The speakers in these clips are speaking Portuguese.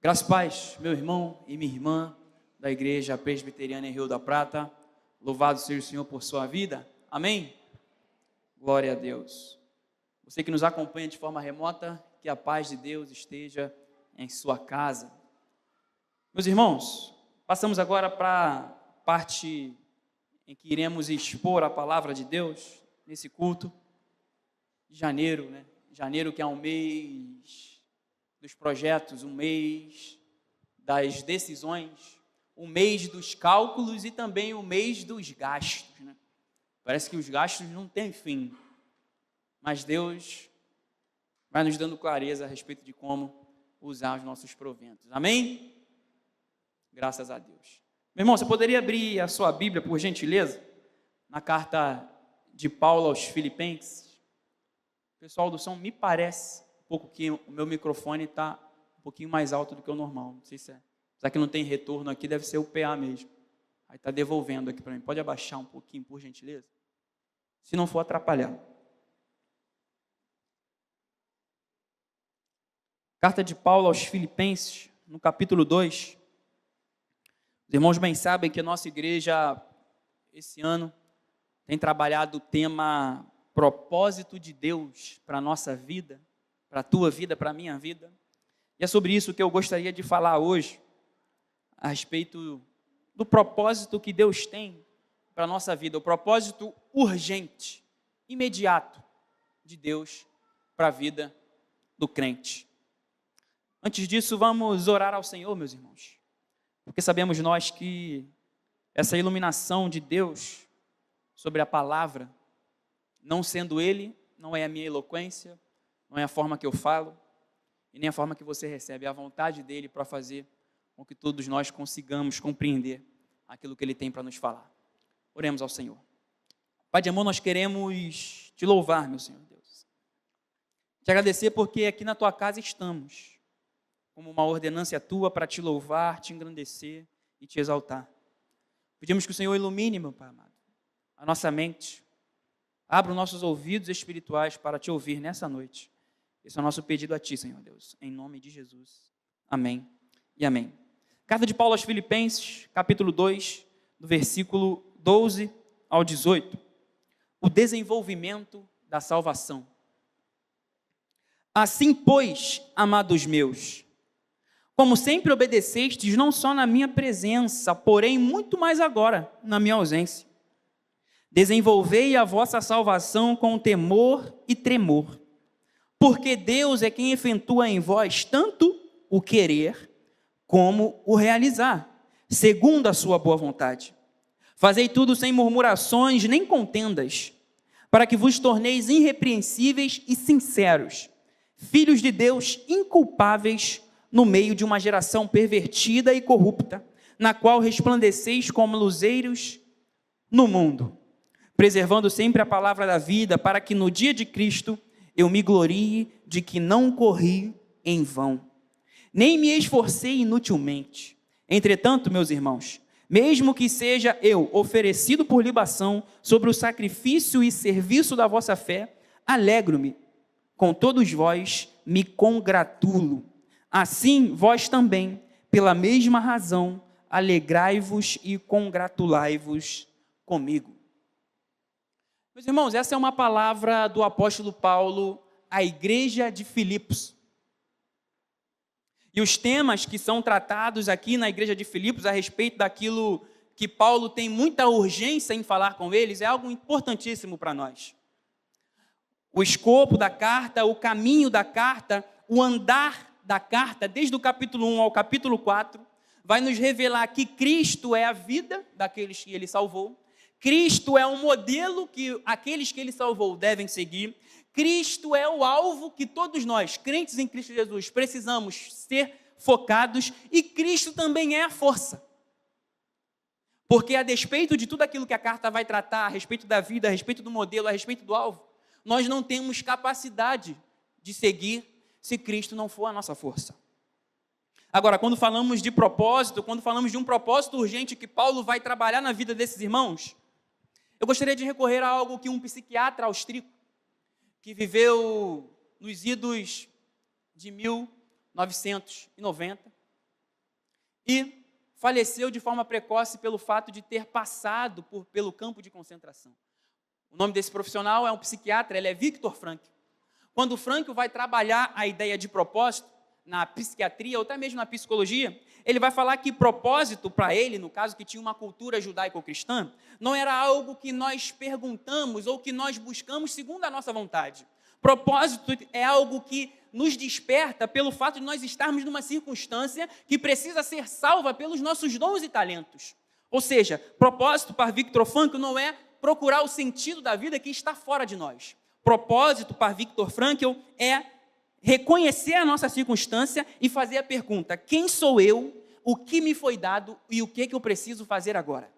Graças e paz, meu irmão e minha irmã da Igreja Presbiteriana em Rio da Prata. Louvado seja o Senhor por sua vida. Amém? Glória a Deus. Você que nos acompanha de forma remota, que a paz de Deus esteja em sua casa. Meus irmãos, passamos agora para a parte em que iremos expor a palavra de Deus nesse culto de janeiro, né? Janeiro, que é um mês dos projetos, um mês das decisões, um mês dos cálculos e também o mês dos gastos, né? Parece que os gastos não têm fim, mas Deus vai nos dando clareza a respeito de como usar os nossos proventos. Amém? Graças a Deus. Meu irmão, você poderia abrir a sua Bíblia, por gentileza, na carta de Paulo aos Filipenses? O pessoal do som, me parece um pouco que o meu microfone está um pouquinho mais alto do que o normal. Não sei se é. Já que não tem retorno aqui, deve ser o PA mesmo. Aí está devolvendo aqui para mim. Pode abaixar um pouquinho, por gentileza? Se não for atrapalhar. Carta de Paulo aos Filipenses, no capítulo 2. Os irmãos bem sabem que a nossa igreja, esse ano, tem trabalhado o tema propósito de Deus para a nossa vida, para a tua vida, para a minha vida. E é sobre isso que eu gostaria de falar hoje, a respeito do propósito que Deus tem para a nossa vida, o propósito urgente, imediato de Deus para a vida do crente. Antes disso, vamos orar ao Senhor, meus irmãos, porque sabemos nós que essa iluminação de Deus sobre a palavra, não sendo Ele, não é a minha eloquência, não é a forma que eu falo, e nem a forma que você recebe, é a vontade dEle para fazer com que todos nós consigamos compreender aquilo que Ele tem para nos falar. Oremos ao Senhor. Pai de amor, nós queremos Te louvar, meu Senhor Deus. Te agradecer porque aqui na Tua casa estamos, como uma ordenância Tua para Te louvar, Te engrandecer e Te exaltar. Pedimos que o Senhor ilumine, meu Pai amado, a nossa mente, abra os nossos ouvidos espirituais para Te ouvir nessa noite. Esse é o nosso pedido a Ti, Senhor Deus, em nome de Jesus. Amém e amém. Carta de Paulo aos Filipenses, capítulo 2, do versículo 12 ao 18. O desenvolvimento da salvação. Assim, pois, amados meus, como sempre obedecestes, não só na minha presença, porém muito mais agora, na minha ausência. Desenvolvei a vossa salvação com temor e tremor, porque Deus é quem efetua em vós tanto o querer como o realizar, segundo a sua boa vontade. Fazei tudo sem murmurações nem contendas, para que vos torneis irrepreensíveis e sinceros, filhos de Deus inculpáveis no meio de uma geração pervertida e corrupta, na qual resplandeceis como luzeiros no mundo, preservando sempre a palavra da vida, para que no dia de Cristo eu me glorie de que não corri em vão, nem me esforcei inutilmente. Entretanto, meus irmãos, mesmo que seja eu oferecido por libação sobre o sacrifício e serviço da vossa fé, alegro-me, com todos vós me congratulo. Assim, vós também, pela mesma razão, alegrai-vos e congratulai-vos comigo. Meus irmãos, essa é uma palavra do apóstolo Paulo à igreja de Filipos. E os temas que são tratados aqui na igreja de Filipos a respeito daquilo que Paulo tem muita urgência em falar com eles é algo importantíssimo para nós. O escopo da carta, o caminho da carta, o andar da carta, desde o capítulo 1 ao capítulo 4, vai nos revelar que Cristo é a vida daqueles que Ele salvou. Cristo é um modelo que aqueles que Ele salvou devem seguir. Cristo é o alvo que todos nós, crentes em Cristo Jesus, precisamos ser focados. E Cristo também é a força. Porque a despeito de tudo aquilo que a carta vai tratar, a respeito da vida, a respeito do modelo, a respeito do alvo, nós não temos capacidade de seguir se Cristo não for a nossa força. Agora, quando falamos de propósito, quando falamos de um propósito urgente que Paulo vai trabalhar na vida desses irmãos, eu gostaria de recorrer a algo que um psiquiatra austríaco, que viveu nos idos de 1990, e faleceu de forma precoce pelo fato de ter passado pelo campo de concentração. O nome desse profissional é um psiquiatra, ele é Viktor Frankl. Quando o Frankl vai trabalhar a ideia de propósito na psiquiatria ou até mesmo na psicologia, ele vai falar que propósito para ele, no caso que tinha uma cultura judaico-cristã, não era algo que nós perguntamos ou que nós buscamos segundo a nossa vontade. Propósito é algo que nos desperta pelo fato de nós estarmos numa circunstância que precisa ser salva pelos nossos dons e talentos. Ou seja, propósito para Viktor Frankl não é procurar o sentido da vida que está fora de nós. Propósito para Viktor Frankl é reconhecer a nossa circunstância e fazer a pergunta: quem sou eu, o que me foi dado e o que eu preciso fazer agora?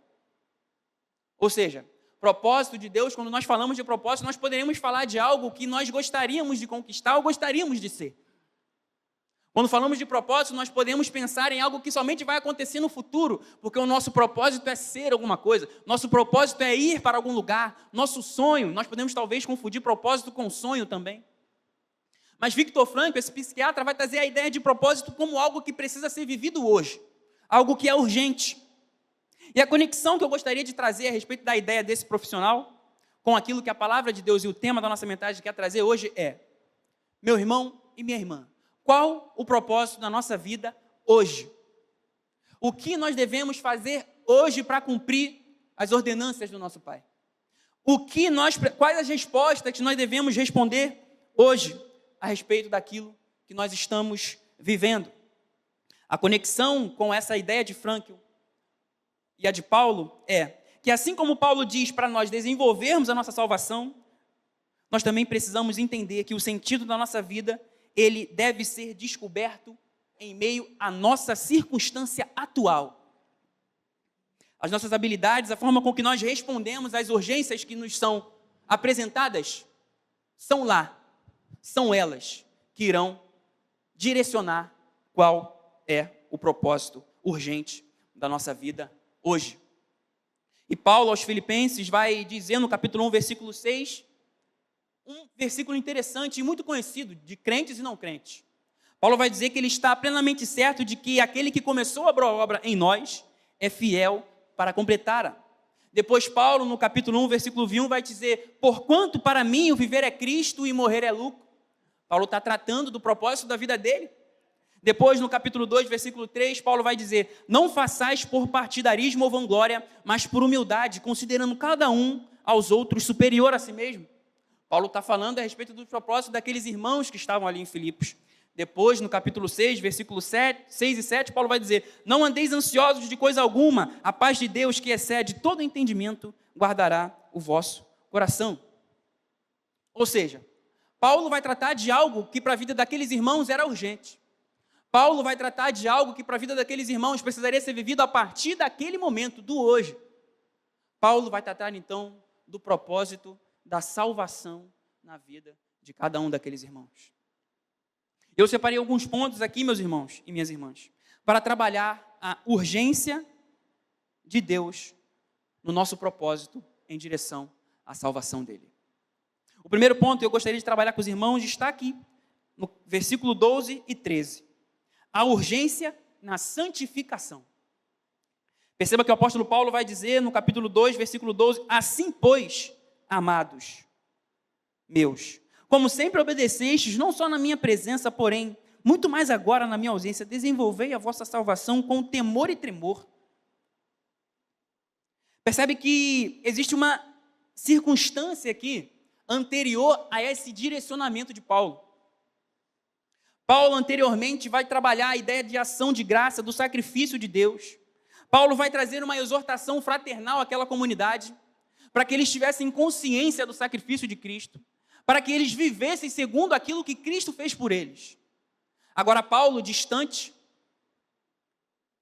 Ou seja, propósito de Deus, quando nós falamos de propósito, nós poderíamos falar de algo que nós gostaríamos de conquistar ou gostaríamos de ser. Quando falamos de propósito, nós podemos pensar em algo que somente vai acontecer no futuro, porque o nosso propósito é ser alguma coisa, nosso propósito é ir para algum lugar, nosso sonho, nós podemos talvez confundir propósito com sonho também. Mas Viktor Frankl, esse psiquiatra, vai trazer a ideia de propósito como algo que precisa ser vivido hoje, algo que é urgente. E a conexão que eu gostaria de trazer a respeito da ideia desse profissional, com aquilo que a palavra de Deus e o tema da nossa mensagem quer trazer hoje é: meu irmão e minha irmã, qual o propósito da nossa vida hoje? O que nós devemos fazer hoje para cumprir as ordenanças do nosso Pai? Quais as respostas que nós devemos responder hoje a respeito daquilo que nós estamos vivendo? A conexão com essa ideia de Frankl e a de Paulo é que, assim como Paulo diz para nós desenvolvermos a nossa salvação, nós também precisamos entender que o sentido da nossa vida, ele deve ser descoberto em meio à nossa circunstância atual. As nossas habilidades, a forma com que nós respondemos às urgências que nos são apresentadas, são elas que irão direcionar qual é o propósito urgente da nossa vida hoje. E Paulo aos Filipenses vai dizer no capítulo 1, versículo 6, um versículo interessante e muito conhecido de crentes e não crentes. Paulo vai dizer que ele está plenamente certo de que aquele que começou a boa obra em nós é fiel para completá-la. Depois Paulo, no capítulo 1, versículo 21, vai dizer: porquanto para mim o viver é Cristo e morrer é lucro. Paulo está tratando do propósito da vida dele. Depois, no capítulo 2, versículo 3, Paulo vai dizer: não façais por partidarismo ou vanglória, mas por humildade, considerando cada um aos outros superior a si mesmo. Paulo está falando a respeito do propósito daqueles irmãos que estavam ali em Filipos. Depois, no capítulo 6, versículos 6 e 7, Paulo vai dizer: não andeis ansiosos de coisa alguma, a paz de Deus, que excede todo entendimento, guardará o vosso coração. Ou seja, Paulo vai tratar de algo que para a vida daqueles irmãos era urgente. Paulo vai tratar de algo que para a vida daqueles irmãos precisaria ser vivido a partir daquele momento, do hoje. Paulo vai tratar então do propósito da salvação na vida de cada um daqueles irmãos. Eu separei alguns pontos aqui, meus irmãos e minhas irmãs, para trabalhar a urgência de Deus no nosso propósito em direção à salvação dele. O primeiro ponto que eu gostaria de trabalhar com os irmãos está aqui, no versículo 12 e 13. A urgência na santificação. Perceba que o apóstolo Paulo vai dizer no capítulo 2, versículo 12: assim, pois, amados meus, como sempre obedecestes, não só na minha presença, porém, muito mais agora na minha ausência, desenvolvei a vossa salvação com temor e tremor. Percebe que existe uma circunstância aqui anterior a esse direcionamento de Paulo. Paulo anteriormente vai trabalhar a ideia de ação de graça, do sacrifício de Deus. Paulo vai trazer uma exortação fraternal àquela comunidade, para que eles tivessem consciência do sacrifício de Cristo, para que eles vivessem segundo aquilo que Cristo fez por eles. Agora Paulo, distante,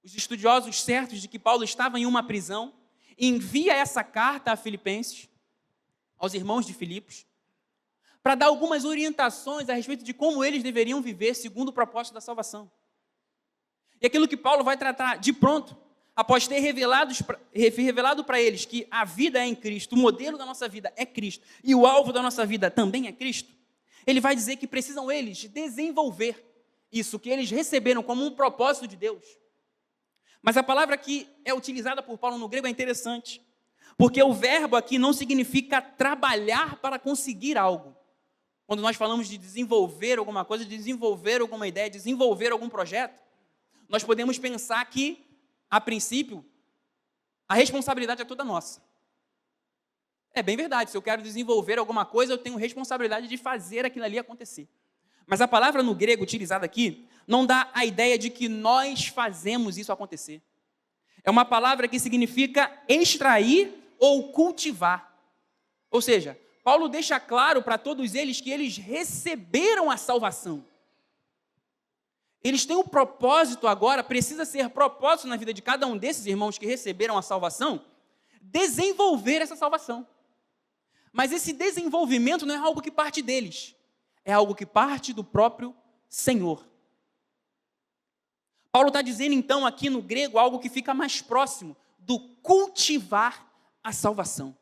os estudiosos certos de que Paulo estava em uma prisão, envia essa carta a Filipenses, aos irmãos de Filipos, para dar algumas orientações a respeito de como eles deveriam viver segundo o propósito da salvação. E aquilo que Paulo vai tratar de pronto, após ter revelado para eles que a vida é em Cristo, o modelo da nossa vida é Cristo, e o alvo da nossa vida também é Cristo, ele vai dizer que precisam eles desenvolver isso que eles receberam como um propósito de Deus. Mas a palavra que é utilizada por Paulo no grego é interessante, porque o verbo aqui não significa trabalhar para conseguir algo. Quando nós falamos de desenvolver alguma coisa, desenvolver alguma ideia, desenvolver algum projeto, nós podemos pensar que, a princípio, a responsabilidade é toda nossa. É bem verdade, se eu quero desenvolver alguma coisa, eu tenho responsabilidade de fazer aquilo ali acontecer. Mas a palavra no grego utilizada aqui não dá a ideia de que nós fazemos isso acontecer. É uma palavra que significa extrair ou cultivar. Ou seja, Paulo deixa claro para todos eles que eles receberam a salvação. Eles têm um propósito agora, precisa ser propósito na vida de cada um desses irmãos que receberam a salvação, desenvolver essa salvação. Mas esse desenvolvimento não é algo que parte deles, é algo que parte do próprio Senhor. Paulo está dizendo então aqui no grego algo que fica mais próximo do cultivar a salvação.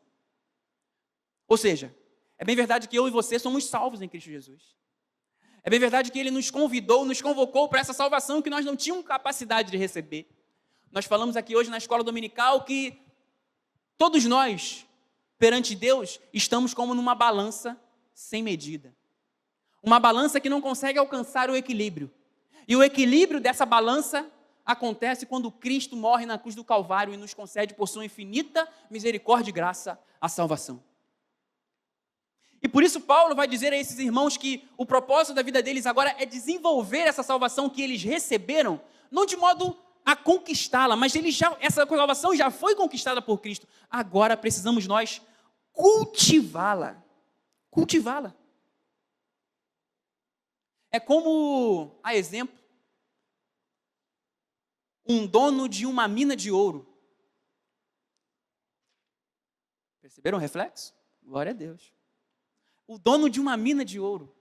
Ou seja, é bem verdade que eu e você somos salvos em Cristo Jesus. É bem verdade que Ele nos convidou, nos convocou para essa salvação que nós não tínhamos capacidade de receber. Nós falamos aqui hoje na escola dominical que todos nós, perante Deus, estamos como numa balança sem medida. Uma balança que não consegue alcançar o equilíbrio. E o equilíbrio dessa balança acontece quando Cristo morre na cruz do Calvário e nos concede por sua infinita misericórdia e graça a salvação. E por isso Paulo vai dizer a esses irmãos que o propósito da vida deles agora é desenvolver essa salvação que eles receberam, não de modo a conquistá-la, mas essa salvação já foi conquistada por Cristo. Agora precisamos nós cultivá-la. Cultivá-la. É como, a exemplo, um dono de uma mina de ouro. Perceberam o reflexo? Glória a Deus. O dono de uma mina de ouro.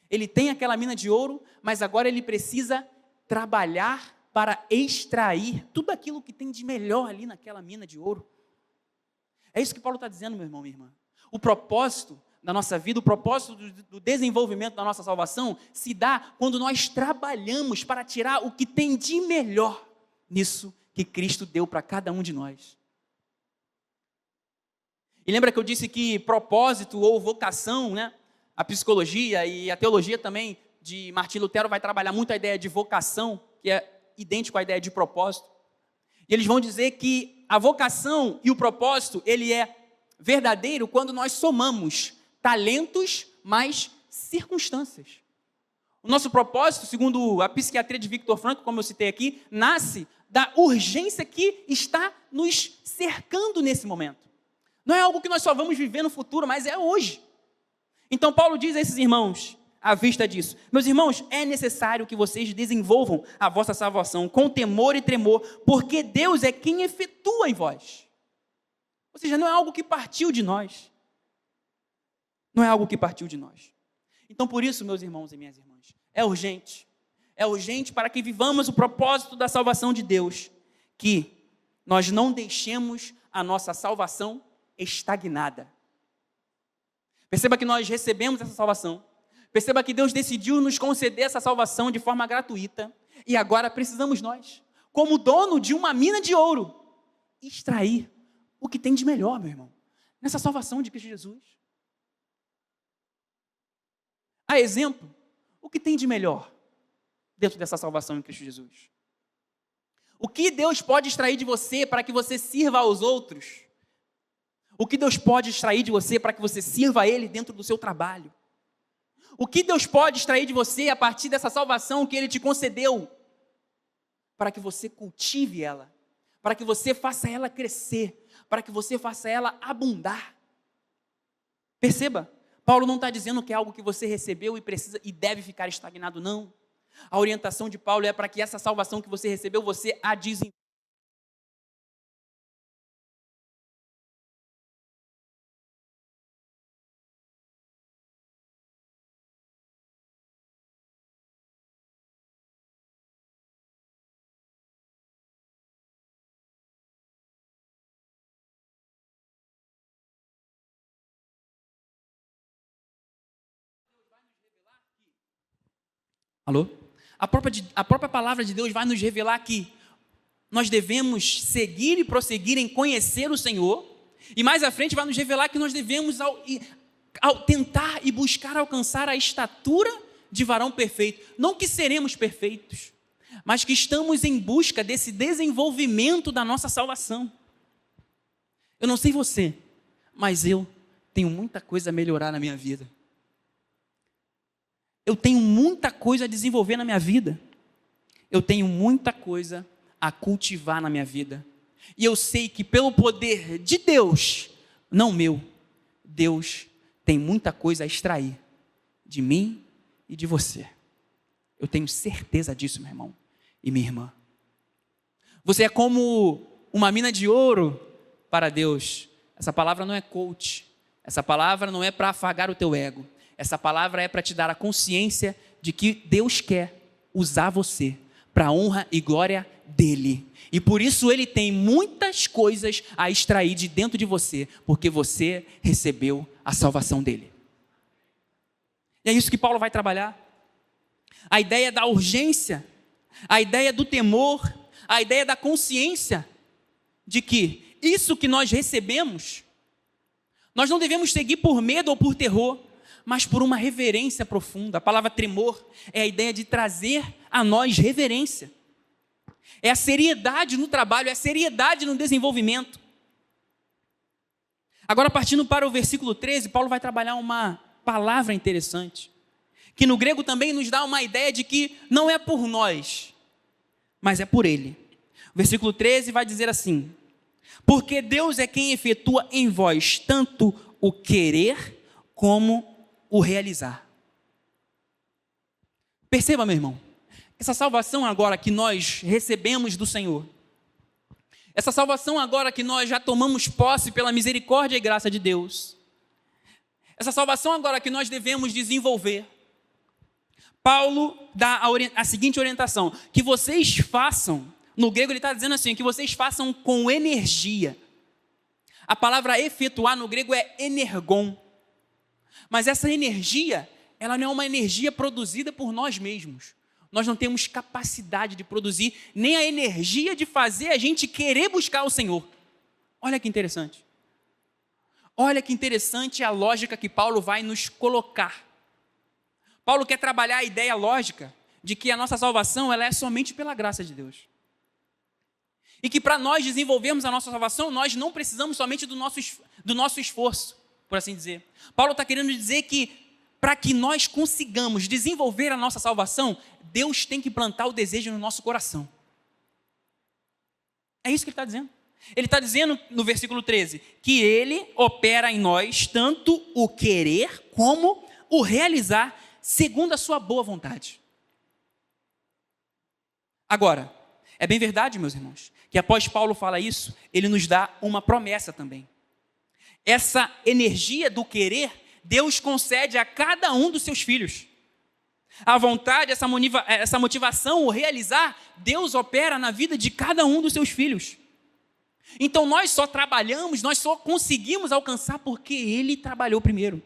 Ele tem aquela mina de ouro, mas agora ele precisa trabalhar para extrair tudo aquilo que tem de melhor ali naquela mina de ouro. É isso que Paulo está dizendo, meu irmão, minha irmã. O propósito da nossa vida, o propósito do desenvolvimento da nossa salvação se dá quando nós trabalhamos para tirar o que tem de melhor nisso que Cristo deu para cada um de nós. E lembra que eu disse que propósito ou vocação, né? A psicologia e a teologia também de Martim Lutero vai trabalhar muito a ideia de vocação, que é idêntico à ideia de propósito. E eles vão dizer que a vocação e o propósito, ele é verdadeiro quando nós somamos talentos mais circunstâncias. O nosso propósito, segundo a psiquiatria de Viktor Frankl, como eu citei aqui, nasce da urgência que está nos cercando nesse momento. Não é algo que nós só vamos viver no futuro, mas é hoje. Então Paulo diz a esses irmãos, à vista disso: meus irmãos, é necessário que vocês desenvolvam a vossa salvação com temor e tremor, porque Deus é quem efetua em vós. Ou seja, não é algo que partiu de nós. Não é algo que partiu de nós. Então por isso, meus irmãos e minhas irmãs, é urgente. É urgente para que vivamos o propósito da salvação de Deus, que nós não deixemos a nossa salvação estagnada. Perceba que nós recebemos essa salvação. Perceba que Deus decidiu nos conceder essa salvação de forma gratuita. E agora precisamos nós, como dono de uma mina de ouro, extrair o que tem de melhor, meu irmão, nessa salvação de Cristo Jesus. A exemplo, o que tem de melhor dentro dessa salvação em Cristo Jesus? O que Deus pode extrair de você para que você sirva aos outros? O que Deus pode extrair de você para que você sirva a Ele dentro do seu trabalho? O que Deus pode extrair de você a partir dessa salvação que Ele te concedeu? Para que você cultive ela, para que você faça ela crescer, para que você faça ela abundar. Perceba, Paulo não está dizendo que é algo que você recebeu e precisa e deve ficar estagnado, não. A orientação de Paulo é para que essa salvação que você recebeu, você a desenvolva. Alô? A própria palavra de Deus vai nos revelar que nós devemos seguir e prosseguir em conhecer o Senhor, e mais à frente vai nos revelar que nós devemos ao tentar e buscar alcançar a estatura de varão perfeito. Não que seremos perfeitos, mas que estamos em busca desse desenvolvimento da nossa salvação. Eu não sei você, mas eu tenho muita coisa a melhorar na minha vida. Eu tenho muita coisa a desenvolver na minha vida. Eu tenho muita coisa a cultivar na minha vida. E eu sei que pelo poder de Deus, não meu, Deus tem muita coisa a extrair de mim e de você. Eu tenho certeza disso, meu irmão e minha irmã. Você é como uma mina de ouro para Deus. Essa palavra não é coach. Essa palavra não é para afagar o teu ego. Essa palavra é para te dar a consciência de que Deus quer usar você para a honra e glória dele. E por isso ele tem muitas coisas a extrair de dentro de você, porque você recebeu a salvação dele. E é isso que Paulo vai trabalhar. A ideia da urgência, a ideia do temor, a ideia da consciência de que isso que nós recebemos, nós não devemos seguir por medo ou por terror, mas por uma reverência profunda. A palavra tremor é a ideia de trazer a nós reverência. É a seriedade no trabalho, é a seriedade no desenvolvimento. Agora, partindo para o versículo 13, Paulo vai trabalhar uma palavra interessante, que no grego também nos dá uma ideia de que não é por nós, mas é por ele. O versículo 13 vai dizer assim: porque Deus é quem efetua em vós tanto o querer como o realizar. Perceba, meu irmão, essa salvação agora que nós recebemos do Senhor, essa salvação agora que nós já tomamos posse pela misericórdia e graça de Deus, essa salvação agora que nós devemos desenvolver, Paulo dá a seguinte orientação: que vocês façam, no grego ele está dizendo assim, que vocês façam com energia. A palavra efetuar no grego é energon. Mas essa energia, ela não é uma energia produzida por nós mesmos. Nós não temos capacidade de produzir, nem a energia de fazer a gente querer buscar o Senhor. Olha que interessante. Olha que interessante a lógica que Paulo vai nos colocar. Paulo quer trabalhar a ideia lógica de que a nossa salvação ela é somente pela graça de Deus. E que para nós desenvolvermos a nossa salvação, nós não precisamos somente do nosso esforço, por assim dizer. Paulo está querendo dizer que para que nós consigamos desenvolver a nossa salvação, Deus tem que plantar o desejo no nosso coração. É isso que ele está dizendo. Ele está dizendo no versículo 13, que ele opera em nós tanto o querer como o realizar segundo a sua boa vontade. Agora, é bem verdade, meus irmãos, que após Paulo falar isso, ele nos dá uma promessa também. Essa energia do querer, Deus concede a cada um dos seus filhos. A vontade, essa motivação, o realizar, Deus opera na vida de cada um dos seus filhos. Então nós só trabalhamos, nós só conseguimos alcançar porque Ele trabalhou primeiro.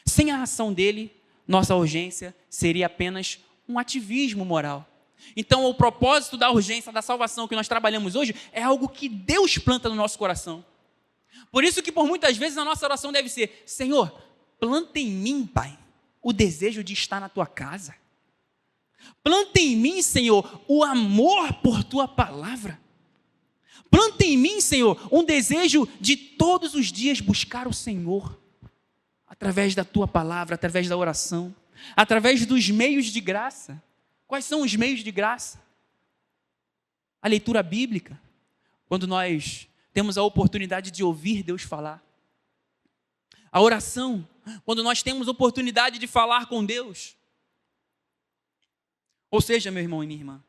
Sem a ação dele, nossa urgência seria apenas um ativismo moral. Então o propósito da urgência, da salvação que nós trabalhamos hoje, é algo que Deus planta no nosso coração. Por isso que por muitas vezes a nossa oração deve ser: Senhor, planta em mim, Pai, o desejo de estar na Tua casa. Planta em mim, Senhor, o amor por Tua palavra. Planta em mim, Senhor, um desejo de todos os dias buscar o Senhor, através da Tua palavra, através da oração, através dos meios de graça. Quais são os meios de graça? A leitura bíblica, quando nós temos a oportunidade de ouvir Deus falar. A oração, quando nós temos oportunidade de falar com Deus. Ou seja, meu irmão e minha irmã,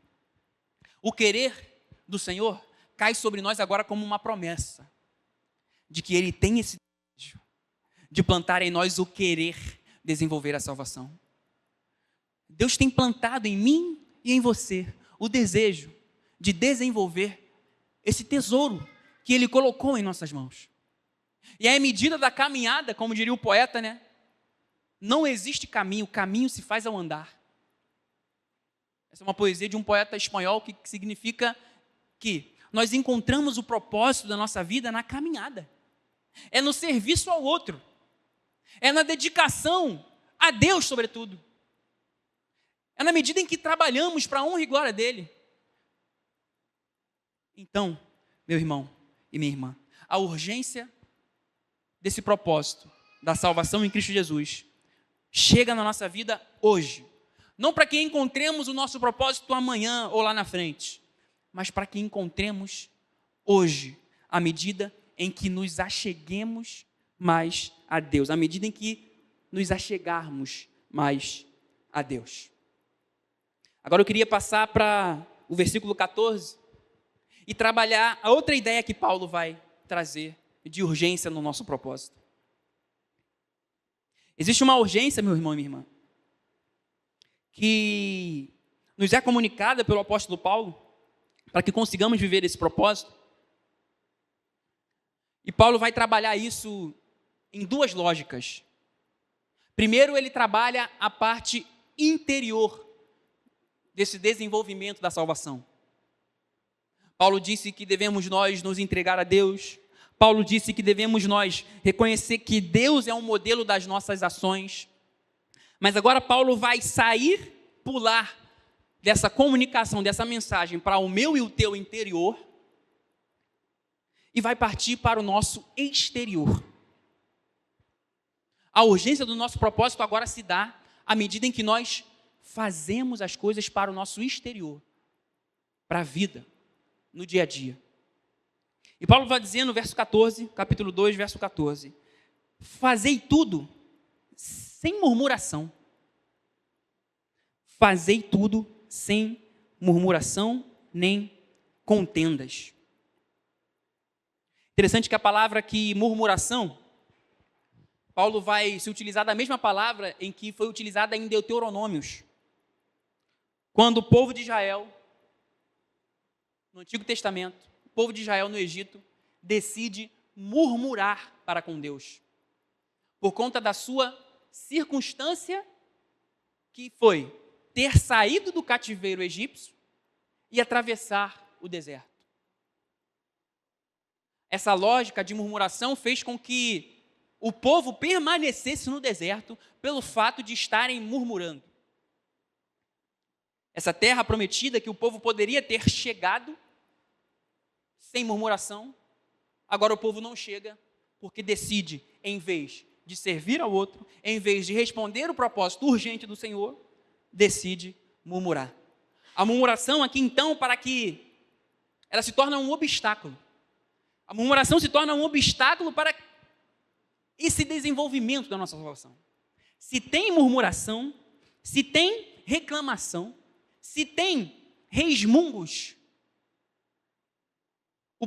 o querer do Senhor cai sobre nós agora como uma promessa de que Ele tem esse desejo de plantar em nós o querer desenvolver a salvação. Deus tem plantado em mim e em você o desejo de desenvolver esse tesouro que Ele colocou em nossas mãos. E à medida da caminhada, como diria o poeta, né? Não existe caminho, o caminho se faz ao andar. Essa é uma poesia de um poeta espanhol que significa que nós encontramos o propósito da nossa vida na caminhada. É no serviço ao outro. É na dedicação a Deus, sobretudo. É na medida em que trabalhamos para a honra e glória dele. Então, meu irmão e minha irmã, a urgência desse propósito da salvação em Cristo Jesus chega na nossa vida hoje. Não para que encontremos o nosso propósito amanhã ou lá na frente, mas para que encontremos hoje, à medida em que nos acheguemos mais a Deus, à medida em que nos achegarmos mais a Deus. Agora eu queria passar para o versículo 14 e trabalhar a outra ideia que Paulo vai trazer de urgência no nosso propósito. Existe uma urgência, meu irmão e minha irmã, que nos é comunicada pelo apóstolo Paulo para que consigamos viver esse propósito. E Paulo vai trabalhar isso em duas lógicas. Primeiro, ele trabalha a parte interior desse desenvolvimento da salvação. Paulo disse que devemos nós nos entregar a Deus. Paulo disse que devemos nós reconhecer que Deus é um modelo das nossas ações. Mas agora Paulo vai pular dessa comunicação, dessa mensagem para o meu e o teu interior e vai partir para o nosso exterior. A urgência do nosso propósito agora se dá à medida em que nós fazemos as coisas para o nosso exterior, para a vida, no dia a dia. E Paulo vai dizer no verso 14, capítulo 2, verso 14: fazei tudo sem murmuração. Fazei tudo sem murmuração nem contendas. Interessante que a palavra aqui, murmuração, Paulo vai se utilizar da mesma palavra em que foi utilizada em Deuteronômios. Quando o povo de Israel, no Antigo Testamento, o povo de Israel no Egito, decide murmurar para com Deus, por conta da sua circunstância, que foi ter saído do cativeiro egípcio e atravessar o deserto. Essa lógica de murmuração fez com que o povo permanecesse no deserto pelo fato de estarem murmurando. Essa terra prometida que o povo poderia ter chegado sem murmuração, agora o povo não chega porque decide, em vez de servir ao outro, em vez de responder o propósito urgente do Senhor, decide murmurar. A murmuração aqui então, para que ela se torne um obstáculo. A murmuração se torna um obstáculo para esse desenvolvimento da nossa salvação. Se tem murmuração, se tem reclamação, se tem resmungos, o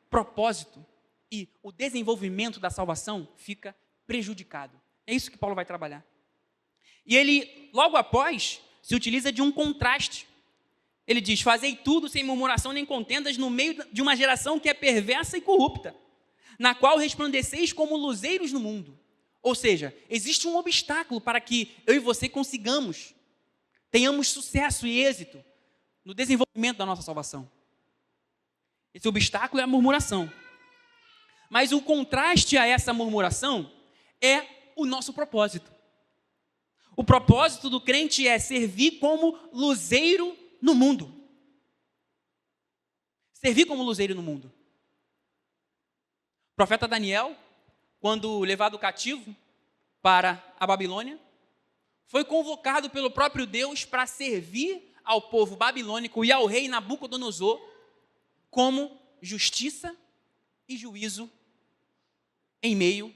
propósito e o desenvolvimento da salvação fica prejudicado. É isso que Paulo vai trabalhar. E ele, logo após, se utiliza de um contraste. Ele diz: fazei tudo sem murmuração nem contendas no meio de uma geração que é perversa e corrupta, na qual resplandeceis como luzeiros no mundo. Ou seja, existe um obstáculo para que eu e você tenhamos sucesso e êxito no desenvolvimento da nossa salvação. Esse obstáculo é a murmuração. Mas o contraste a essa murmuração é o nosso propósito. O propósito do crente é servir como luzeiro no mundo. Servir como luzeiro no mundo. O profeta Daniel, quando levado cativo para a Babilônia, foi convocado pelo próprio Deus para servir ao povo babilônico e ao rei Nabucodonosor como justiça e juízo em meio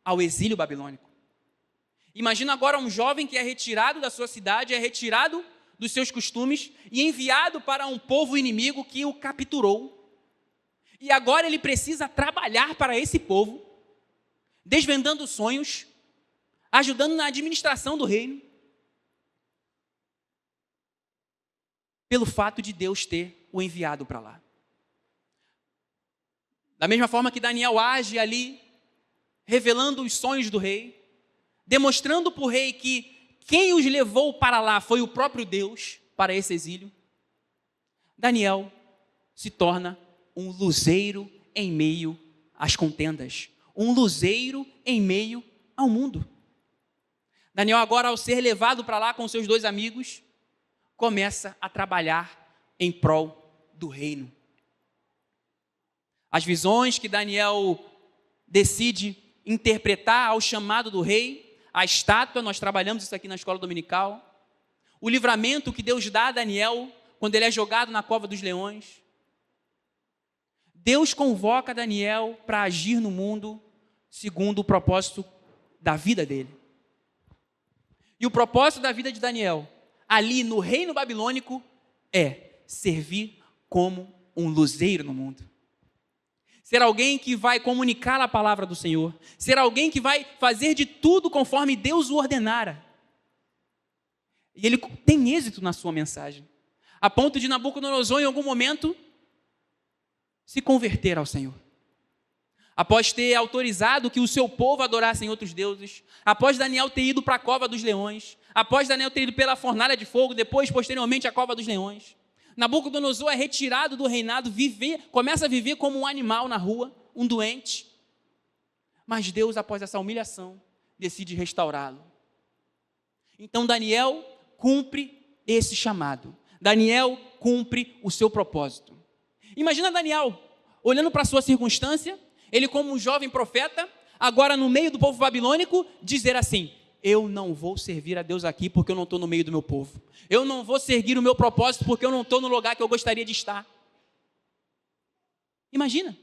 ao exílio babilônico. Imagina agora um jovem que é retirado da sua cidade, é retirado dos seus costumes e enviado para um povo inimigo que o capturou. E agora ele precisa trabalhar para esse povo, desvendando sonhos, ajudando na administração do reino, pelo fato de Deus ter o enviado para lá. Da mesma forma que Daniel age ali, revelando os sonhos do rei, demonstrando para o rei que quem os levou para lá foi o próprio Deus, para esse exílio. Daniel se torna um luzeiro em meio às contendas, um luzeiro em meio ao mundo. Daniel agora, ao ser levado para lá com seus 2 amigos, começa a trabalhar em prol do reino. As visões que Daniel decide interpretar ao chamado do rei, a estátua, nós trabalhamos isso aqui na escola dominical, o livramento que Deus dá a Daniel quando ele é jogado na cova dos leões. Deus convoca Daniel para agir no mundo segundo o propósito da vida dele. E o propósito da vida de Daniel, ali no reino babilônico, é servir como um luzeiro no mundo. Ser alguém que vai comunicar a palavra do Senhor. Ser alguém que vai fazer de tudo conforme Deus o ordenara. E ele tem êxito na sua mensagem. A ponto de Nabucodonosor, em algum momento, se converter ao Senhor. Após ter autorizado que o seu povo adorasse em outros deuses, após Daniel ter ido para a cova dos leões, após Daniel ter ido pela fornalha de fogo, depois, posteriormente, a cova dos leões, Nabucodonosor é retirado do reinado, começa a viver como um animal na rua, um doente. Mas Deus, após essa humilhação, decide restaurá-lo. Então Daniel cumpre esse chamado. Daniel cumpre o seu propósito. Imagina Daniel, olhando para a sua circunstância, ele como um jovem profeta, agora no meio do povo babilônico, dizer assim: eu não vou servir a Deus aqui porque eu não estou no meio do meu povo. Eu não vou seguir o meu propósito porque eu não estou no lugar que eu gostaria de estar. Imagina,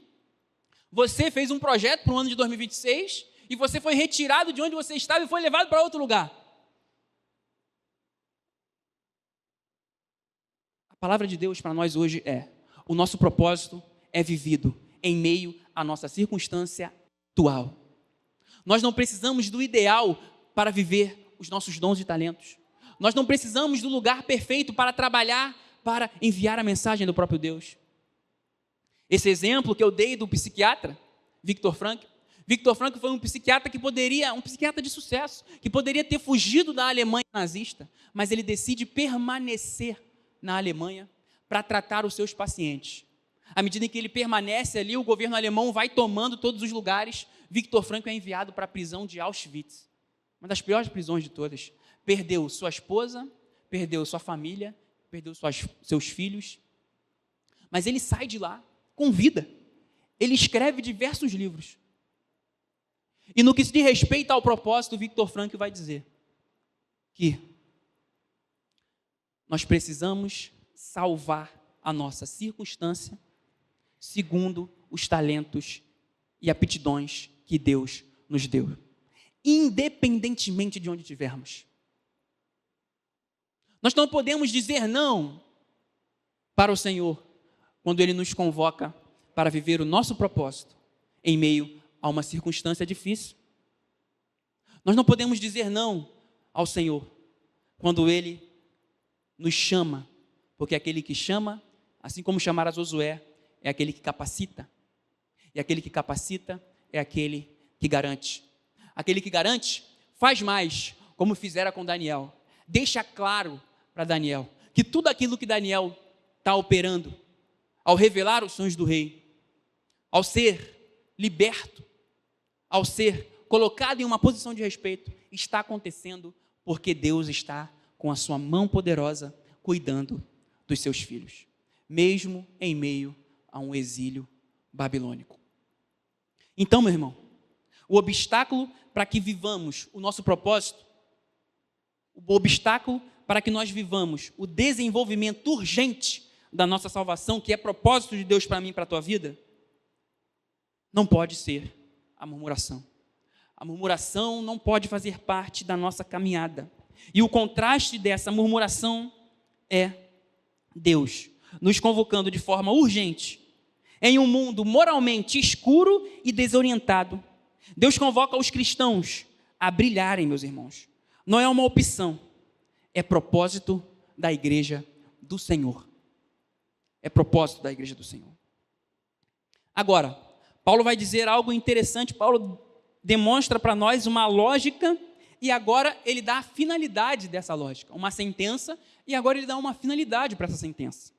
você fez um projeto para o ano de 2026 e você foi retirado de onde você estava e foi levado para outro lugar. A palavra de Deus para nós hoje é: o nosso propósito é vivido em meio à nossa circunstância atual. Nós não precisamos do ideal para viver os nossos dons e talentos. Nós não precisamos do lugar perfeito para trabalhar, para enviar a mensagem do próprio Deus. Esse exemplo que eu dei do psiquiatra, Viktor Frankl foi um psiquiatra um psiquiatra de sucesso, que poderia ter fugido da Alemanha nazista, mas ele decide permanecer na Alemanha para tratar os seus pacientes. À medida em que ele permanece ali, o governo alemão vai tomando todos os lugares. Viktor Frankl é enviado para a prisão de Auschwitz, uma das piores prisões de todas. Perdeu sua esposa, perdeu sua família, perdeu seus filhos, mas ele sai de lá com vida. Ele escreve diversos livros. E no que se diz respeito ao propósito, Viktor Frankl vai dizer que nós precisamos salvar a nossa circunstância segundo os talentos e aptidões que Deus nos deu, independentemente de onde estivermos. Nós não podemos dizer não para o Senhor quando Ele nos convoca para viver o nosso propósito em meio a uma circunstância difícil. Nós não podemos dizer não ao Senhor quando Ele nos chama, porque aquele que chama, assim como chamar a Josué, é aquele que capacita. E aquele que capacita é aquele que garante. Aquele que garante faz mais, como fizera com Daniel. Deixa claro para Daniel que tudo aquilo que Daniel está operando, ao revelar os sonhos do rei, ao ser liberto, ao ser colocado em uma posição de respeito, está acontecendo porque Deus está com a sua mão poderosa cuidando dos seus filhos, mesmo em meio a um exílio babilônico. Então, meu irmão, o obstáculo para que vivamos o nosso propósito, o obstáculo para que nós vivamos o desenvolvimento urgente da nossa salvação, que é propósito de Deus para mim e para a tua vida, não pode ser a murmuração. A murmuração não pode fazer parte da nossa caminhada. E o contraste dessa murmuração é Deus nos convocando de forma urgente em um mundo moralmente escuro e desorientado. Deus convoca os cristãos a brilharem, meus irmãos. Não é uma opção, é propósito da igreja do Senhor. É propósito da igreja do Senhor. Agora, Paulo vai dizer algo interessante. Paulo demonstra para nós uma lógica e agora ele dá a finalidade dessa lógica. Uma sentença e agora ele dá uma finalidade para essa sentença.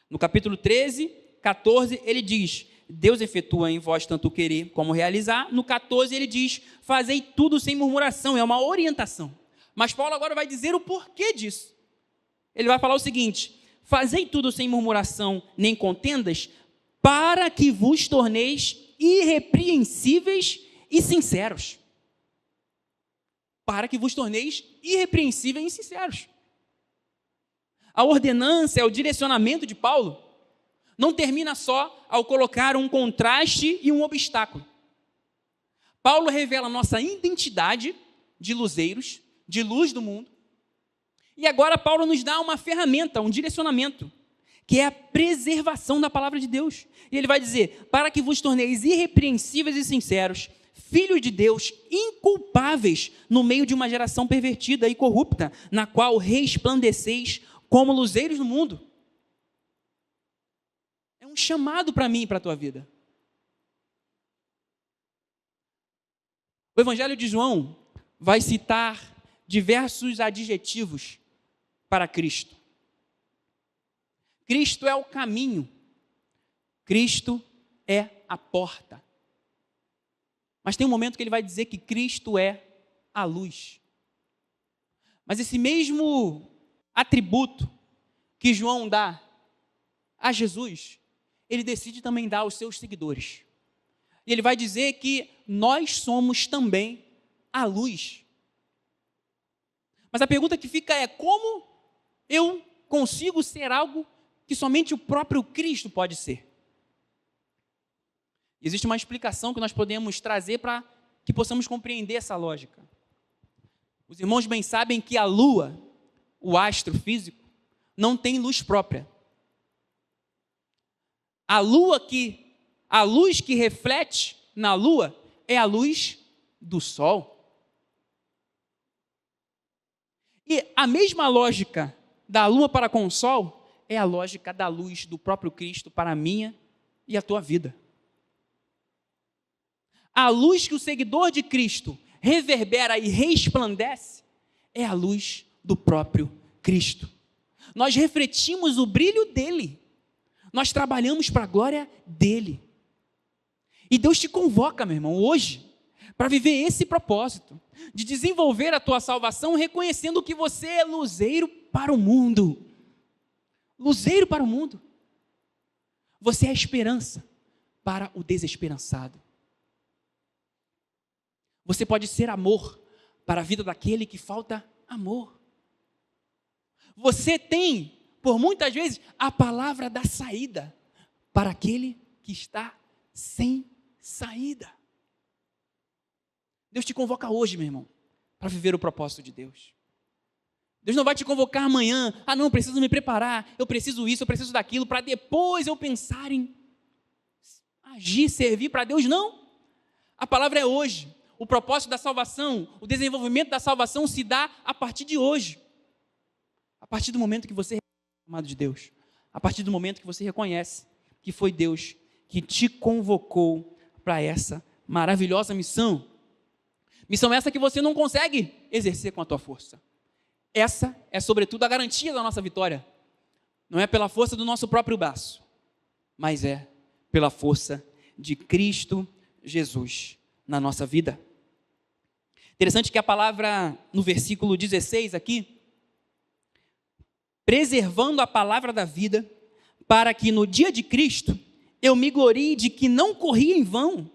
No capítulo 13, 14, ele diz: Deus efetua em vós tanto querer como realizar. No 14, ele diz: fazei tudo sem murmuração. É uma orientação. Mas Paulo agora vai dizer o porquê disso. Ele vai falar o seguinte: fazei tudo sem murmuração nem contendas, para que vos torneis irrepreensíveis e sinceros. Para que vos torneis irrepreensíveis e sinceros. A ordenança, o direcionamento de Paulo, não termina só ao colocar um contraste e um obstáculo. Paulo revela nossa identidade de luzeiros, de luz do mundo. E agora Paulo nos dá uma ferramenta, um direcionamento, que é a preservação da palavra de Deus. E ele vai dizer: para que vos torneis irrepreensíveis e sinceros, filhos de Deus, inculpáveis no meio de uma geração pervertida e corrupta, na qual resplandeceis como luzeiros no mundo. É um chamado para mim e para a tua vida. O Evangelho de João vai citar diversos adjetivos para Cristo. Cristo é o caminho. Cristo é a porta. Mas tem um momento que ele vai dizer que Cristo é a luz. Mas esse mesmo atributo que João dá a Jesus, ele decide também dar aos seus seguidores. E ele vai dizer que nós somos também a luz. Mas a pergunta que fica é: como eu consigo ser algo que somente o próprio Cristo pode ser? Existe uma explicação que nós podemos trazer para que possamos compreender essa lógica. Os irmãos bem sabem que a lua, o astro físico, não tem luz própria. A luz que reflete na lua é a luz do sol. E a mesma lógica da lua para com o sol é a lógica da luz do próprio Cristo para a minha e a tua vida. A luz que o seguidor de Cristo reverbera e resplandece é a luz do próprio Cristo. Nós refletimos o brilho dele. Nós trabalhamos para a glória dele. E Deus te convoca, meu irmão, hoje, para viver esse propósito, de desenvolver a tua salvação reconhecendo que você é luzeiro para o mundo. Luzeiro para o mundo. Você é a esperança para o desesperançado. Você pode ser amor para a vida daquele que falta amor. Você tem, por muitas vezes, a palavra da saída para aquele que está sem saída. Deus te convoca hoje, meu irmão, para viver o propósito de Deus. Deus não vai te convocar amanhã: ah não, preciso me preparar, eu preciso isso, eu preciso daquilo, para depois eu pensar em agir, servir para Deus. Não, a palavra é hoje. O propósito da salvação, o desenvolvimento da salvação se dá a partir de hoje. A partir do momento que você é chamado de Deus. A partir do momento que você reconhece que foi Deus que te convocou para essa maravilhosa missão. Missão essa que você não consegue exercer com a tua força. Essa é, sobretudo, a garantia da nossa vitória. Não é pela força do nosso próprio braço, mas é pela força de Cristo Jesus na nossa vida. Interessante que a palavra, no versículo 16 aqui, preservando a palavra da vida, para que no dia de Cristo eu me glorie de que não corri em vão,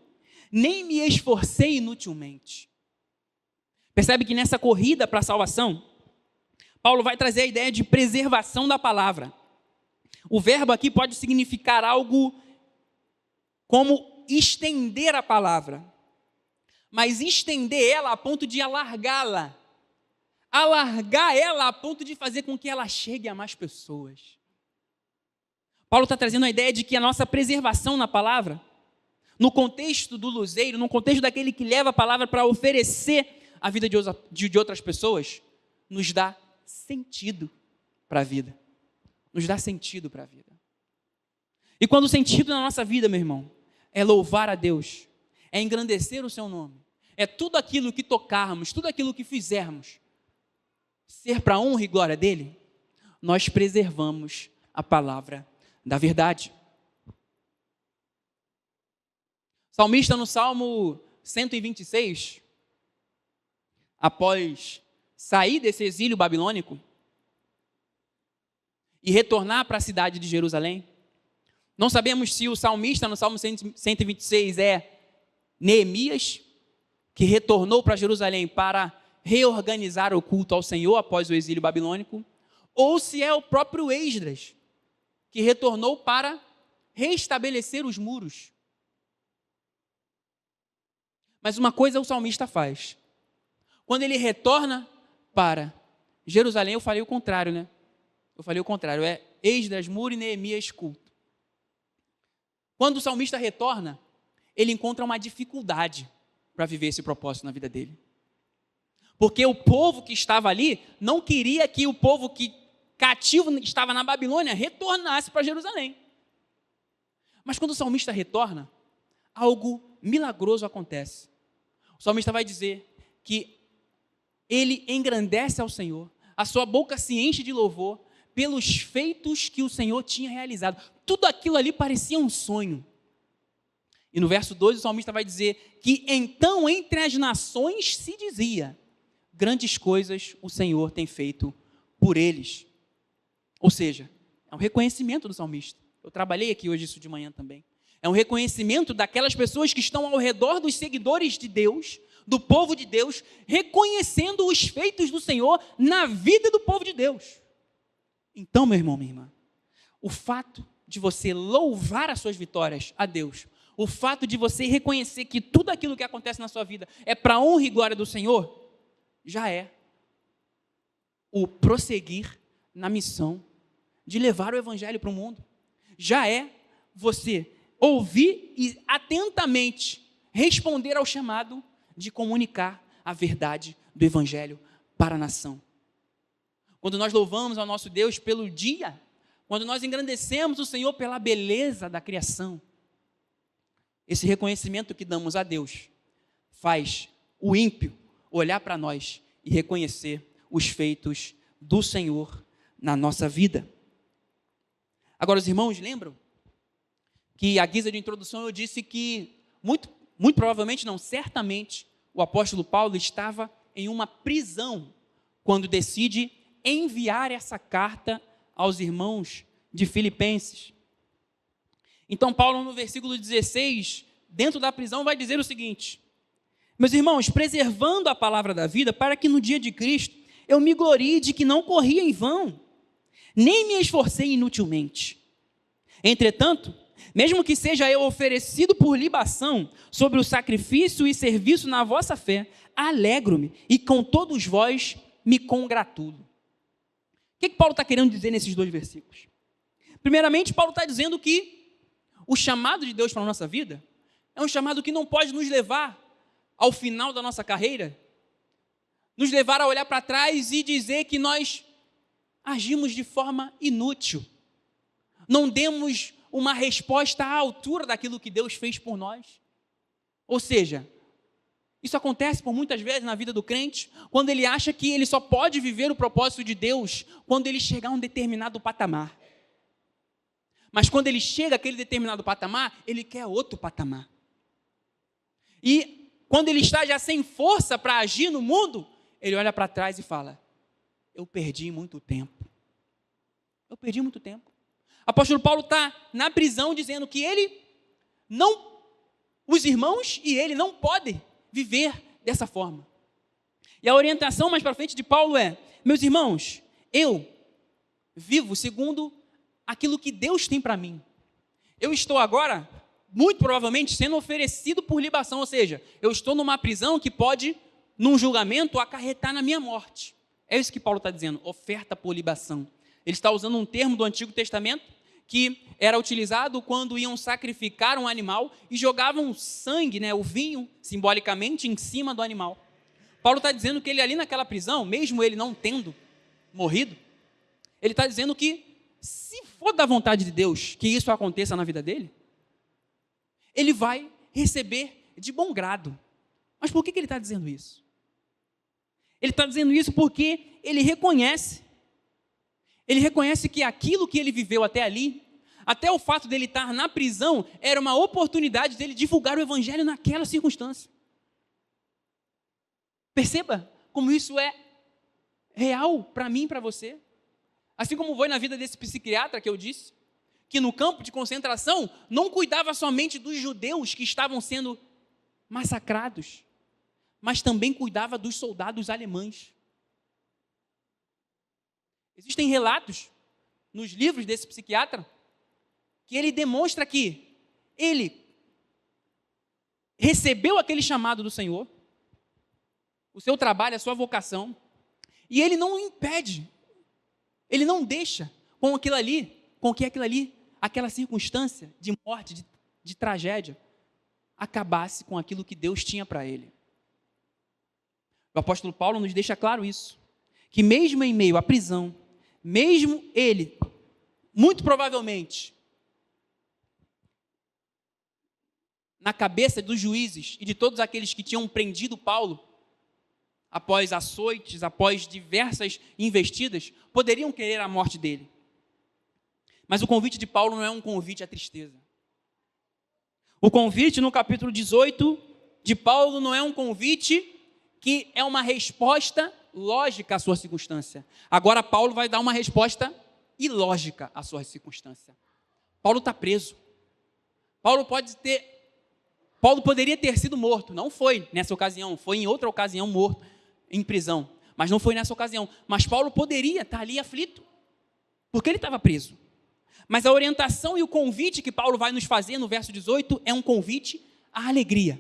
nem me esforcei inutilmente. Percebe que nessa corrida para a salvação, Paulo vai trazer a ideia de preservação da palavra. O verbo aqui pode significar algo como estender a palavra, mas estender ela a ponto de alargá-la. Alargar ela a ponto de fazer com que ela chegue a mais pessoas. Paulo está trazendo a ideia de que a nossa preservação na palavra, no contexto do luzeiro, no contexto daquele que leva a palavra para oferecer a vida de outras pessoas, nos dá sentido para a vida. Nos dá sentido para a vida. E quando o sentido na nossa vida, meu irmão, é louvar a Deus, é engrandecer o seu nome, é tudo aquilo que tocarmos, tudo aquilo que fizermos, ser para a honra e glória dele, nós preservamos a palavra da verdade. salmista no Salmo 126, após sair desse exílio babilônico e retornar para a cidade de Jerusalém, não sabemos se o salmista no Salmo 126 é Neemias, que retornou para Jerusalém para reorganizar o culto ao Senhor após o exílio babilônico, ou se é o próprio Esdras, que retornou para restabelecer os muros. Mas uma coisa o salmista faz. Quando ele retorna para Jerusalém, eu falei o contrário, né? Eu falei o contrário, é Esdras, muro e Neemias, culto. Quando o salmista retorna, ele encontra uma dificuldade para viver esse propósito na vida dele. Porque o povo que estava ali não queria que o povo que cativo estava na Babilônia retornasse para Jerusalém. Mas quando o salmista retorna, algo milagroso acontece. O salmista vai dizer que ele engrandece ao Senhor, a sua boca se enche de louvor pelos feitos que o Senhor tinha realizado. Tudo aquilo ali parecia um sonho. E no verso 2 o salmista vai dizer que então entre as nações se dizia: grandes coisas o Senhor tem feito por eles. Ou seja, é um reconhecimento do salmista. Eu trabalhei aqui hoje isso de manhã também. É um reconhecimento daquelas pessoas que estão ao redor dos seguidores de Deus, do povo de Deus, reconhecendo os feitos do Senhor na vida do povo de Deus. Então, meu irmão, minha irmã, o fato de você louvar as suas vitórias a Deus, o fato de você reconhecer que tudo aquilo que acontece na sua vida é para a honra e glória do Senhor, já é o prosseguir na missão de levar o evangelho para o mundo. Já é você ouvir e atentamente responder ao chamado de comunicar a verdade do evangelho para a nação. Quando nós louvamos ao nosso Deus pelo dia, quando nós engrandecemos o Senhor pela beleza da criação, esse reconhecimento que damos a Deus faz o ímpio olhar para nós e reconhecer os feitos do Senhor na nossa vida. Agora, os irmãos lembram que, à guisa de introdução, eu disse que, muito provavelmente, não, certamente, o apóstolo Paulo estava em uma prisão quando decide enviar essa carta aos irmãos de Filipenses. Então, Paulo, no versículo 16, dentro da prisão, vai dizer o seguinte: meus irmãos, preservando a palavra da vida, para que no dia de Cristo eu me glorie de que não corri em vão, nem me esforcei inutilmente. Entretanto, mesmo que seja eu oferecido por libação sobre o sacrifício e serviço na vossa fé, alegro-me e com todos vós me congratulo. O que Paulo está querendo dizer nesses dois versículos? Primeiramente, Paulo está dizendo que o chamado de Deus para a nossa vida é um chamado que não pode nos levar ao final da nossa carreira, nos levar a olhar para trás e dizer que nós agimos de forma inútil, não demos uma resposta à altura daquilo que Deus fez por nós. Ou seja, isso acontece por muitas vezes na vida do crente, quando ele acha que ele só pode viver o propósito de Deus quando ele chegar a um determinado patamar. Mas quando ele chega àquele determinado patamar, ele quer outro patamar. E quando ele está já sem força para agir no mundo, ele olha para trás e fala: eu perdi muito tempo. Eu perdi muito tempo. O apóstolo Paulo está na prisão dizendo que os irmãos e ele não podem viver dessa forma. E a orientação mais para frente de Paulo é: meus irmãos, eu vivo segundo aquilo que Deus tem para mim. Eu estou agora, muito provavelmente, sendo oferecido por libação, ou seja, eu estou numa prisão que pode, num julgamento, acarretar na minha morte. É isso que Paulo está dizendo, oferta por libação. Ele está usando um termo do Antigo Testamento que era utilizado quando iam sacrificar um animal e jogavam sangue, o vinho, simbolicamente, em cima do animal. Paulo está dizendo que ele ali naquela prisão, mesmo ele não tendo morrido, ele está dizendo que, se for da vontade de Deus que isso aconteça na vida dele, ele vai receber de bom grado. Mas por que ele está dizendo isso? Ele está dizendo isso porque ele reconhece que aquilo que ele viveu até ali, Até o fato dele estar na prisão era uma oportunidade dele divulgar o evangelho naquela circunstância. Perceba como isso é real para mim e para você. Assim como foi na vida desse psiquiatra que eu disse, que no campo de concentração não cuidava somente dos judeus que estavam sendo massacrados, mas também cuidava dos soldados alemães. Existem relatos nos livros desse psiquiatra que ele demonstra que ele recebeu aquele chamado do Senhor, o seu trabalho, a sua vocação, e ele não impede, ele não deixa com que aquilo ali, aquela circunstância de morte, de tragédia, acabasse com aquilo que Deus tinha para ele. O apóstolo Paulo nos deixa claro isso, que mesmo em meio à prisão, mesmo ele, muito provavelmente, na cabeça dos juízes e de todos aqueles que tinham prendido Paulo, após açoites, após diversas investidas, poderiam querer a morte dele. Mas o convite de Paulo não é um convite à tristeza. O convite no capítulo 18 de Paulo não é um convite que é uma resposta lógica à sua circunstância. Agora Paulo vai dar uma resposta ilógica à sua circunstância. Paulo está preso. Paulo poderia ter sido morto. Não foi nessa ocasião, foi em outra ocasião morto, em prisão. Mas não foi nessa ocasião. Mas Paulo poderia estar ali aflito, porque ele estava preso. Mas a orientação e o convite que Paulo vai nos fazer no verso 18 é um convite à alegria.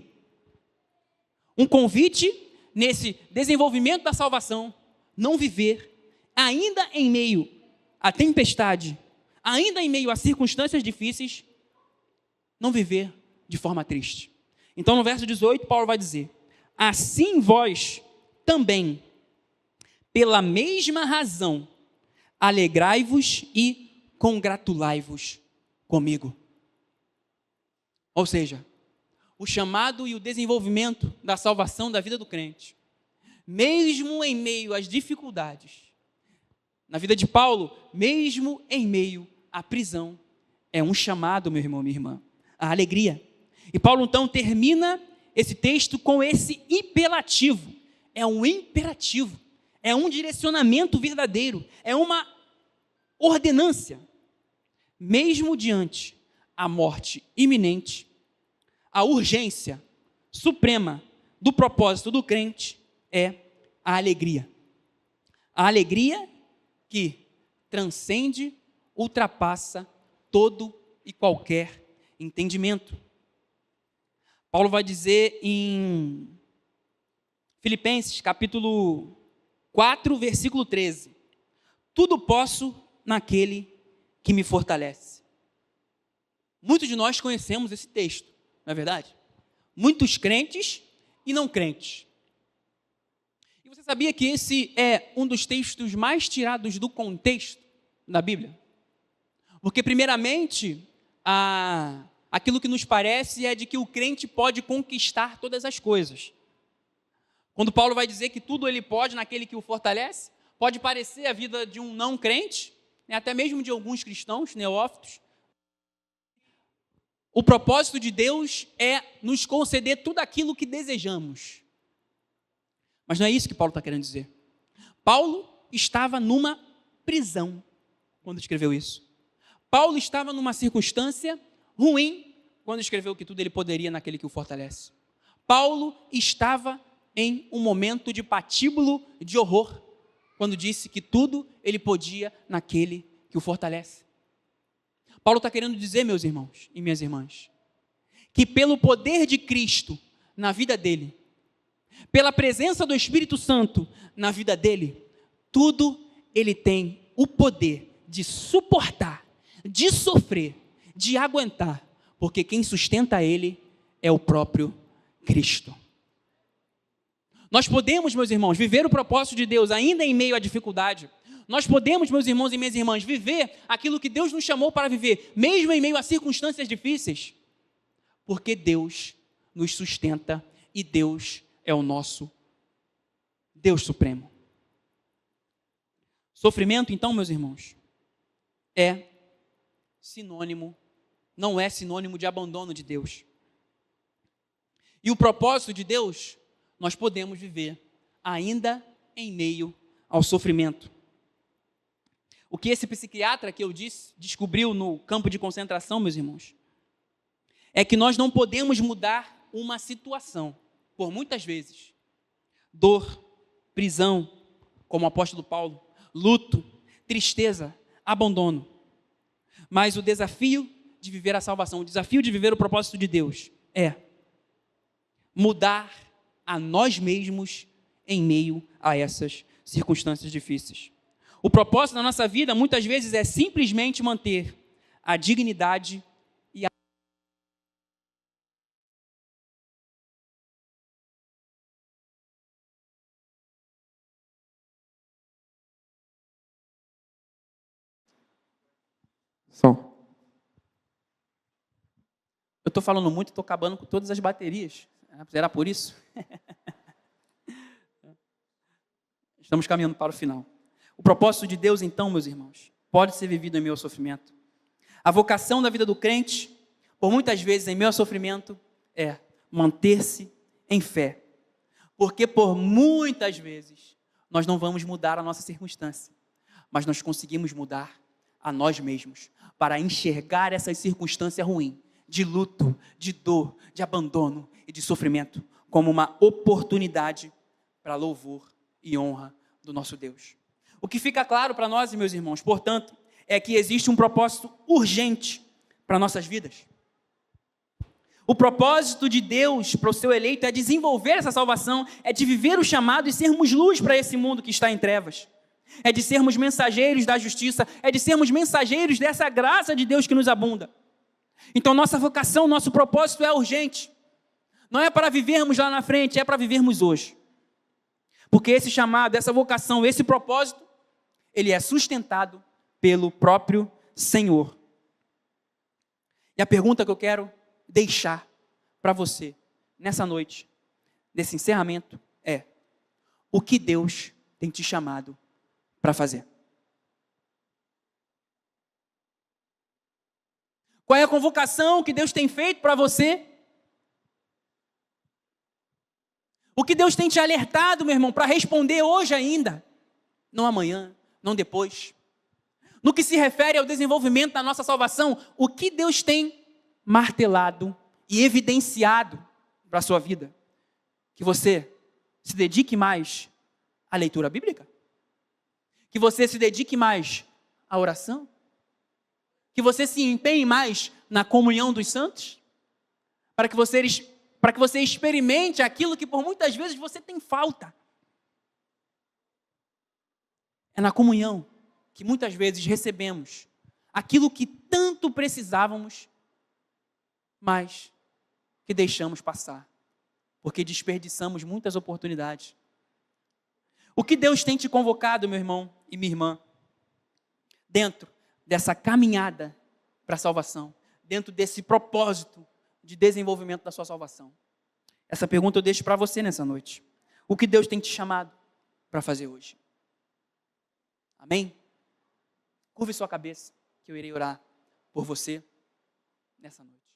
Um convite nesse desenvolvimento da salvação, não viver, ainda em meio à tempestade, ainda em meio a circunstâncias difíceis, não viver de forma triste. Então no verso 18 Paulo vai dizer: assim vós também, pela mesma razão, alegrai-vos e congratulai-vos comigo. Ou seja, o chamado e o desenvolvimento da salvação da vida do crente, mesmo em meio às dificuldades, na vida de Paulo, mesmo em meio à prisão, é um chamado, meu irmão, minha irmã, a alegria. E Paulo então termina esse texto com esse impelativo. É um imperativo, é um direcionamento verdadeiro, é uma ordenância. Mesmo diante a morte iminente, a urgência suprema do propósito do crente é a alegria. A alegria que transcende, ultrapassa todo e qualquer entendimento. Paulo vai dizer em Filipenses, capítulo 4, versículo 13: tudo posso naquele que me fortalece. Muitos de nós conhecemos esse texto, não é verdade? Muitos crentes e não crentes. E você sabia que esse é um dos textos mais tirados do contexto da Bíblia? Porque, primeiramente, aquilo que nos parece é de que o crente pode conquistar todas as coisas. Quando Paulo vai dizer que tudo ele pode naquele que o fortalece, pode parecer a vida de um não crente, até mesmo de alguns cristãos neófitos. O propósito de Deus é nos conceder tudo aquilo que desejamos. Mas não é isso que Paulo está querendo dizer. Paulo estava numa prisão quando escreveu isso. Paulo estava numa circunstância ruim quando escreveu que tudo ele poderia naquele que o fortalece. Paulo estava em um momento de patíbulo de horror quando disse que tudo ele podia naquele que o fortalece. Paulo está querendo dizer, meus irmãos e minhas irmãs, que pelo poder de Cristo na vida dele, pela presença do Espírito Santo na vida dele, tudo ele tem o poder de suportar, de sofrer, de aguentar, porque quem sustenta ele é o próprio Cristo. Nós podemos, meus irmãos, viver o propósito de Deus ainda em meio à dificuldade. Nós podemos, meus irmãos e minhas irmãs, viver aquilo que Deus nos chamou para viver, mesmo em meio a circunstâncias difíceis, porque Deus nos sustenta e Deus é o nosso Deus Supremo. Sofrimento, então, meus irmãos, é não é sinônimo de abandono de Deus. E o propósito de Deus, nós podemos viver ainda em meio ao sofrimento. O que esse psiquiatra que eu disse descobriu no campo de concentração, meus irmãos, é que nós não podemos mudar uma situação, por muitas vezes. Dor, prisão, como o apóstolo Paulo, luto, tristeza, abandono. Mas o desafio de viver a salvação, o desafio de viver o propósito de Deus é mudar a nós mesmos em meio a essas circunstâncias difíceis. O propósito da nossa vida, muitas vezes, é simplesmente manter a dignidade e a... Som. Eu estou falando muito, estou acabando com todas as baterias. Será por isso? Estamos caminhando para o final. O propósito de Deus, então, meus irmãos, pode ser vivido em meio ao sofrimento. A vocação da vida do crente, por muitas vezes em meio ao sofrimento, é manter-se em fé. Porque por muitas vezes nós não vamos mudar a nossa circunstância, mas nós conseguimos mudar a nós mesmos para enxergar essa circunstância ruim, de luto, de dor, de abandono e de sofrimento, como uma oportunidade para louvor e honra do nosso Deus. O que fica claro para nós, meus irmãos, portanto, é que existe um propósito urgente para nossas vidas. O propósito de Deus para o seu eleito é desenvolver essa salvação, é de viver o chamado e sermos luz para esse mundo que está em trevas. É de sermos mensageiros da justiça, é de sermos mensageiros dessa graça de Deus que nos abunda. Então, nossa vocação, nosso propósito é urgente. Não é para vivermos lá na frente, é para vivermos hoje. Porque esse chamado, essa vocação, esse propósito, ele é sustentado pelo próprio Senhor. E a pergunta que eu quero deixar para você nessa noite, desse encerramento, é: o que Deus tem te chamado para fazer? Qual é a convocação que Deus tem feito para você? O que Deus tem te alertado, meu irmão, para responder hoje ainda, não amanhã, não depois. No que se refere ao desenvolvimento da nossa salvação, o que Deus tem martelado e evidenciado para a sua vida? Que você se dedique mais à leitura bíblica? Que você se dedique mais à oração? Que você se empenhe mais na comunhão dos santos? Para que você experimente aquilo que por muitas vezes você tem falta. É na comunhão que muitas vezes recebemos aquilo que tanto precisávamos, mas que deixamos passar, porque desperdiçamos muitas oportunidades. O que Deus tem te convocado, meu irmão e minha irmã, dentro dessa caminhada para a salvação, dentro desse propósito de desenvolvimento da sua salvação? Essa pergunta eu deixo para você nessa noite. O que Deus tem te chamado para fazer hoje? Amém? Curve sua cabeça, que eu irei orar por você nessa noite.